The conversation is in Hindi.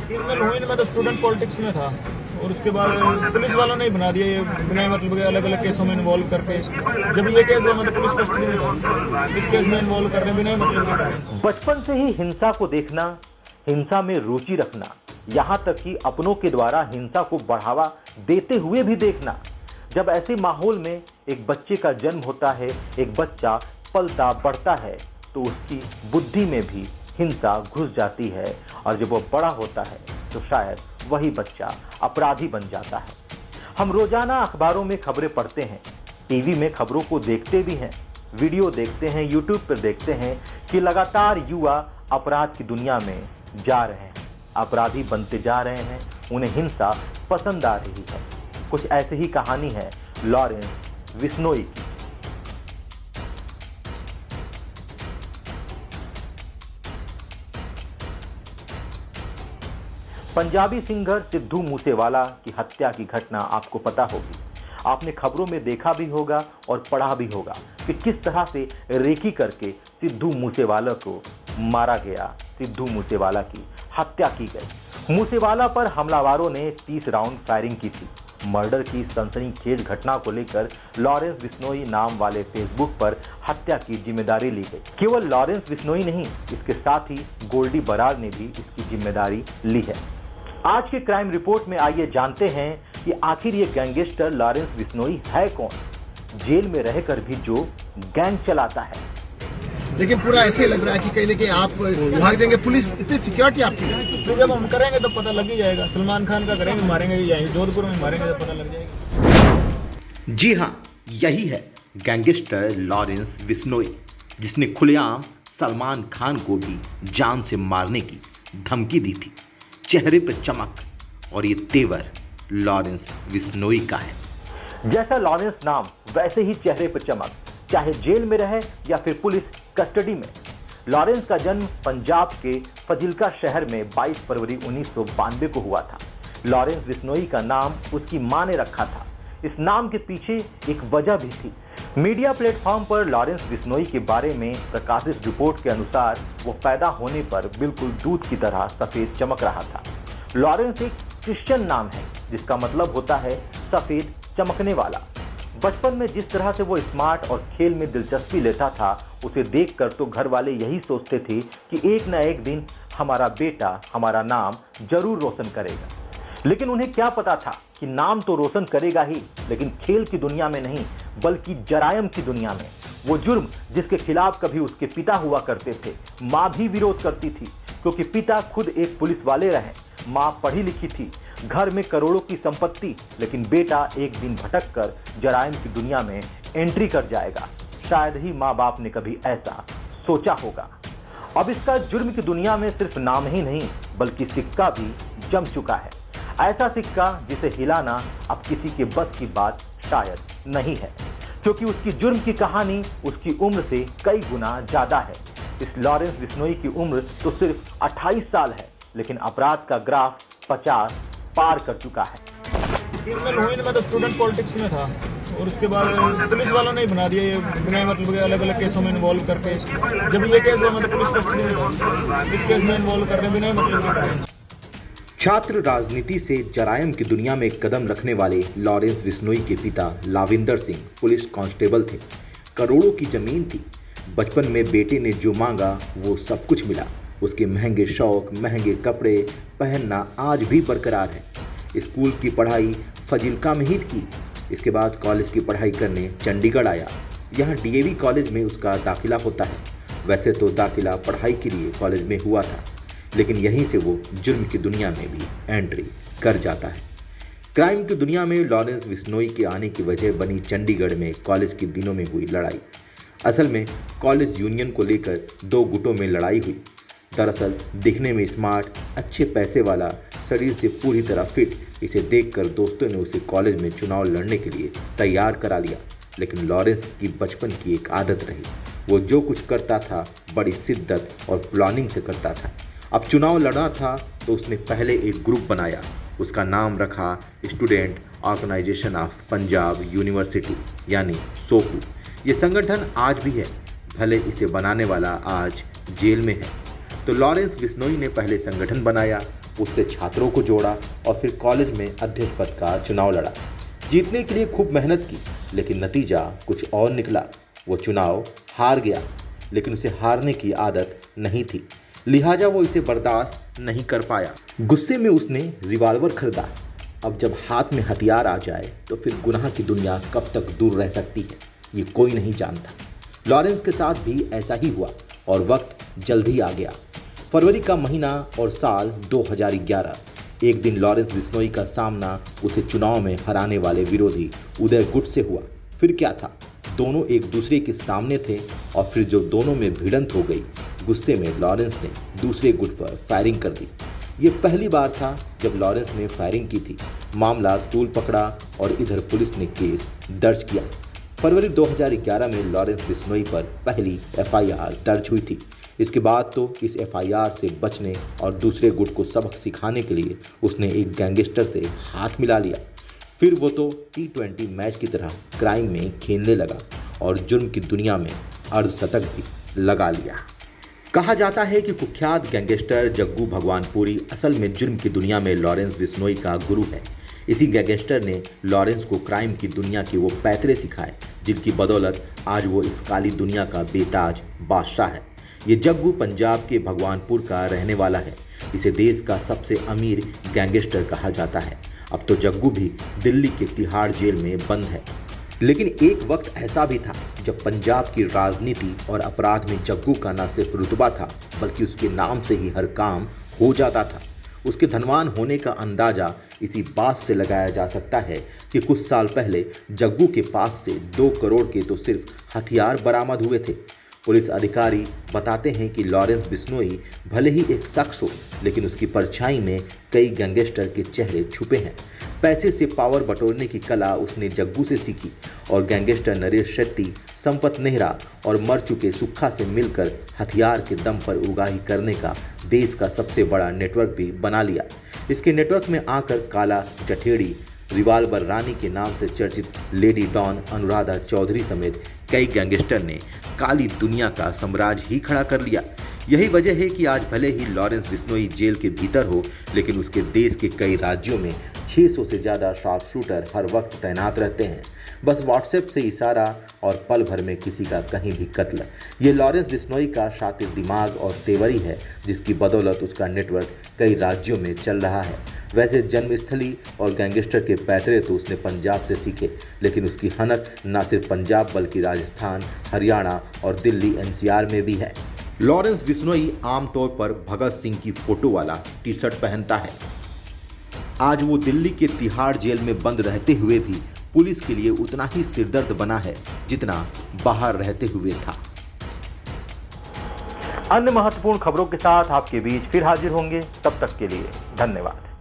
क्रिमिनल हुई नहीं, मैं तो स्टूडेंट पॉलिटिक्स में था और उसके बाद पुलिस वालों ने ही बना दिया ये बिना मतलब के अलग अलग केसों में इन्वॉल्व करके। जब ये केस हुआ मैं तो पुलिस कस्टडी में था, इस केस में इन्वॉल्व कर रहे हैं बिना मतलब के। बचपन से ही हिंसा को देखना, हिंसा में रुचि रखना, यहाँ तक कि अपनों के द्वारा हिंसा को बढ़ावा देते हुए भी देखना। जब ऐसे माहौल में एक बच्चे का जन्म होता है, एक बच्चा पलता बढ़ता है, तो उसकी बुद्धि में भी हिंसा घुस जाती है और जब वो बड़ा होता है तो शायद वही बच्चा अपराधी बन जाता है। हम रोजाना अखबारों में खबरें पढ़ते हैं, टीवी में खबरों को देखते भी हैं, वीडियो देखते हैं, यूट्यूब पर देखते हैं कि लगातार युवा अपराध की दुनिया में जा रहे हैं, अपराधी बनते जा रहे हैं, उन्हें हिंसा पसंद आ रही है। कुछ ऐसी ही कहानी है लॉरेंस बिश्नोई की। पंजाबी सिंगर सिद्धू मूसेवाला की हत्या की घटना आपको पता होगी। आपने खबरों में देखा भी होगा और पढ़ा भी होगा कि किस तरह से रेकी करके सिद्धू मूसेवाला को मारा गया, सिद्धू मूसेवाला की हत्या की गई। मूसेवाला पर हमलावरों ने 30 राउंड फायरिंग की थी। मर्डर की सनसनीखेज घटना को लेकर लॉरेंस बिश्नोई नाम वाले फेसबुक पर हत्या की जिम्मेदारी ली गई। केवल लॉरेंस बिश्नोई नहीं, इसके साथ ही गोल्डी बरार ने भी इसकी जिम्मेदारी ली है। आज के क्राइम रिपोर्ट में आइए जानते हैं कि आखिर ये गैंगस्टर लॉरेंस बिश्नोई है कौन, जेल में रहकर भी जो गैंग चलाता है। लेकिन पूरा ऐसे लग रहा है कि कहीं ना कहीं आप भाग जाएंगे, पुलिस इतनी सिक्योरिटी आपकी है। तो जब हम करेंगे तो पता लग ही जाएगा। सलमान खान का करेंगे, मारेंगे यहीं जोधपुर में मारेंगे तो पता लग जाएगा। जी हाँ, यही है गैंगस्टर लॉरेंस बिश्नोई, जिसने खुलेआम सलमान खान को भी जान से मारने की धमकी दी थी। चेहरे पर चमक और ये तेवर लॉरेंस बिश्नोई का है। जैसा लॉरेंस नाम वैसे ही चेहरे पर चमक, चाहे जेल में रहे या फिर पुलिस कस्टडी में। लॉरेंस का जन्म पंजाब के फजिल्का शहर में 22 फरवरी 1992 को हुआ था। लॉरेंस बिश्नोई का नाम उसकी मां ने रखा था। इस नाम के पीछे एक वजह भी थी। मीडिया प्लेटफॉर्म पर लॉरेंस बिश्नोई के बारे में प्रकाशित रिपोर्ट के अनुसार वो पैदा होने पर बिल्कुल दूध की तरह सफेद चमक रहा था। लॉरेंस एक क्रिश्चियन नाम है जिसका मतलब होता है सफेद चमकने वाला। बचपन में जिस तरह से वो स्मार्ट और खेल में दिलचस्पी लेता था, उसे देखकर तो घर वाले यही सोचते थे कि एक न एक दिन हमारा बेटा हमारा नाम जरूर रोशन करेगा। लेकिन उन्हें क्या पता था कि नाम तो रोशन करेगा ही, लेकिन खेल की दुनिया में नहीं बल्कि जरायम की दुनिया में। वो जुर्म जिसके खिलाफ कभी उसके पिता हुआ करते थे, माँ भी विरोध करती थी क्योंकि पिता खुद एक पुलिस वाले रहे, माँ पढ़ी लिखी थी, घर में करोड़ों की संपत्ति, लेकिन बेटा एक दिन भटक कर जरायम की दुनिया में एंट्री कर जाएगा। शायद ही माँ बाप ने कभी ऐसा सोचा होगा। अब इसका जुर्म की दुनिया में सिर्फ नाम ही नहीं बल्कि सिक्का भी जम चुका है। ऐसा सिक्का जिसे हिलाना अब किसी के बस की बात शायद नहीं है, क्योंकि उसकी जुर्म की कहानी उसकी उम्र से कई गुना ज्यादा है। इस लॉरेंस बिश्नोई की उम्र तो सिर्फ 28 साल है, लेकिन अपराध का ग्राफ 50 पार कर चुका है। क्रिमिनल हुई नहीं, मैं तो स्टूडेंट पॉलिटिक्स में था और उसके बाद पुलिस वालों ने ही बना दिया ये बिना मतलब के अलग अलग केसों में इन्वॉल्व करके। जब ये केस हुआ मैं तो पुलिस कस्टडी में था, इस केस में इन्वॉल्व कर रहे हैं बिना मतलब के। छात्र राजनीति से जरायम की दुनिया में कदम रखने वाले लॉरेंस बिश्नोई के पिता लाविंदर सिंह पुलिस कांस्टेबल थे। करोड़ों की जमीन थी। बचपन में बेटे ने जो मांगा वो सब कुछ मिला। उसके महंगे शौक, महंगे कपड़े पहनना आज भी बरकरार है। स्कूल की पढ़ाई फजिल्का में ही की। इसके बाद कॉलेज की पढ़ाई करने चंडीगढ़ आया। यहाँ डीएवी कॉलेज में उसका दाखिला होता है। वैसे तो दाखिला पढ़ाई के लिए कॉलेज में हुआ था, लेकिन यहीं से वो जुर्म की दुनिया में भी एंट्री कर जाता है। क्राइम की दुनिया में लॉरेंस बिश्नोई के आने की वजह बनी चंडीगढ़ में कॉलेज के दिनों में हुई लड़ाई। असल में कॉलेज यूनियन को लेकर 2 गुटों में लड़ाई हुई। दरअसल दिखने में स्मार्ट, अच्छे पैसे वाला, शरीर से पूरी तरह फिट, इसे देखकर दोस्तों ने उसे कॉलेज में चुनाव लड़ने के लिए तैयार करा लिया। लेकिन लॉरेंस की बचपन की एक आदत रही, वो जो कुछ करता था बड़ी शिद्दत और प्लानिंग से करता था। अब चुनाव लड़ना था तो उसने पहले एक ग्रुप बनाया। उसका नाम रखा student organisation of Punjab university यानी सोपू। ये संगठन आज भी है, भले इसे बनाने वाला आज जेल में है। तो लॉरेंस बिश्नोई ने पहले संगठन बनाया उससे छात्रों को जोड़ा और फिर कॉलेज में अध्यक्ष पद का चुनाव लड़ा। जीतने के लिए खूब मेहनत की, लेकिन नतीजा कुछ और निकला। वो चुनाव हार गया, लेकिन उसे हारने की आदत नहीं थी, लिहाजा वो इसे बर्दाश्त नहीं कर पाया। गुस्से में उसने रिवॉल्वर खरीदा। अब जब हाथ में हथियार आ जाए तो फिर गुनाह की दुनिया कब तक दूर रह सकती है, ये कोई नहीं जानता। लॉरेंस के साथ भी ऐसा ही हुआ और वक्त जल्द ही आ गया। फरवरी का महीना और साल 2011। एक दिन लॉरेंस बिश्नोई का सामना उसे चुनाव में हराने वाले विरोधी उदय गुट से हुआ। फिर क्या था, दोनों एक दूसरे के सामने थे और फिर जो दोनों में भिड़ंत हो गई, गुस्से में लॉरेंस ने दूसरे गुट पर फायरिंग कर दी। ये पहली बार था जब लॉरेंस ने फायरिंग की थी। मामला तूल पकड़ा और इधर पुलिस ने केस दर्ज किया। फरवरी 2011 में लॉरेंस बिश्नोई पर पहली एफआईआर दर्ज हुई थी। इसके बाद तो इस एफआईआर से बचने और दूसरे गुट को सबक सिखाने के लिए उसने एक गैंगस्टर से हाथ मिला लिया। फिर वो तो T20 मैच की तरह क्राइम में खेलने लगा और जुर्म की दुनिया में अर्धशतक भी लगा लिया। कहा जाता है कि कुख्यात गैंगस्टर जग्गू भगवानपुरी असल में जुर्म की दुनिया में लॉरेंस बिश्नोई का गुरु है। इसी गैंगस्टर ने लॉरेंस को क्राइम की दुनिया के वो पैतरे सिखाए जिनकी बदौलत आज वो इस काली दुनिया का बेताज बादशाह है। ये जग्गू पंजाब के भगवानपुर का रहने वाला है। इसे देश का सबसे अमीर गैंगस्टर कहा जाता है। अब तो जग्गू भी दिल्ली के तिहाड़ जेल में बंद है। लेकिन एक वक्त ऐसा भी था जब पंजाब की राजनीति और अपराध में जग्गू का न सिर्फ रुतबा था, बल्कि उसके नाम से ही हर काम हो जाता था। उसके धनवान होने का अंदाजा इसी बात से लगाया जा सकता है कि कुछ साल पहले जग्गू के पास से 2 करोड़ के तो सिर्फ हथियार बरामद हुए थे। पुलिस अधिकारी बताते हैं कि लॉरेंस बिश्नोई भले ही एक शख्स हो, लेकिन उसकी परछाई में कई गैंगस्टर के चेहरे छुपे हैं। पैसे से पावर बटोरने की कला उसने जग्गू से सीखी और गैंगस्टर नरेश शेट्टी, संपत नेहरा और मर चुके सुक्खा से मिलकर हथियार के दम पर उगाही करने का देश का सबसे बड़ा नेटवर्क भी बना लिया। इसके नेटवर्क में आकर काला जठेड़ी, रिवाल्वर रानी के नाम से चर्चित लेडी डॉन अनुराधा चौधरी समेत कई गैंगस्टर ने काली दुनिया का साम्राज्य ही खड़ा कर लिया। यही वजह है कि आज भले ही लॉरेंस बिश्नोई जेल के भीतर हो, लेकिन उसके देश के कई राज्यों में 600 से ज़्यादा शार्प शूटर हर वक्त तैनात रहते हैं। बस व्हाट्सएप से इशारा और पल भर में किसी का कहीं भी कत्ल। ये लॉरेंस बिश्नोई का शातिर दिमाग और तेवरी है, जिसकी बदौलत उसका नेटवर्क कई राज्यों में चल रहा है। वैसे जन्मस्थली और गैंगस्टर के पैतरे तो उसने पंजाब से सीखे, लेकिन उसकी हनक न सिर्फ पंजाब बल्कि राजस्थान, हरियाणा और दिल्ली NCR में भी है। लॉरेंस बिश्नोई आमतौर पर भगत सिंह की फोटो वाला टी-शर्ट पहनता है। आज वो दिल्ली के तिहाड़ जेल में बंद रहते हुए भी पुलिस के लिए उतना ही सिरदर्द बना है जितना बाहर रहते हुए था। अन्य महत्वपूर्ण खबरों के साथ आपके बीच फिर हाजिर होंगे। तब तक के लिए धन्यवाद।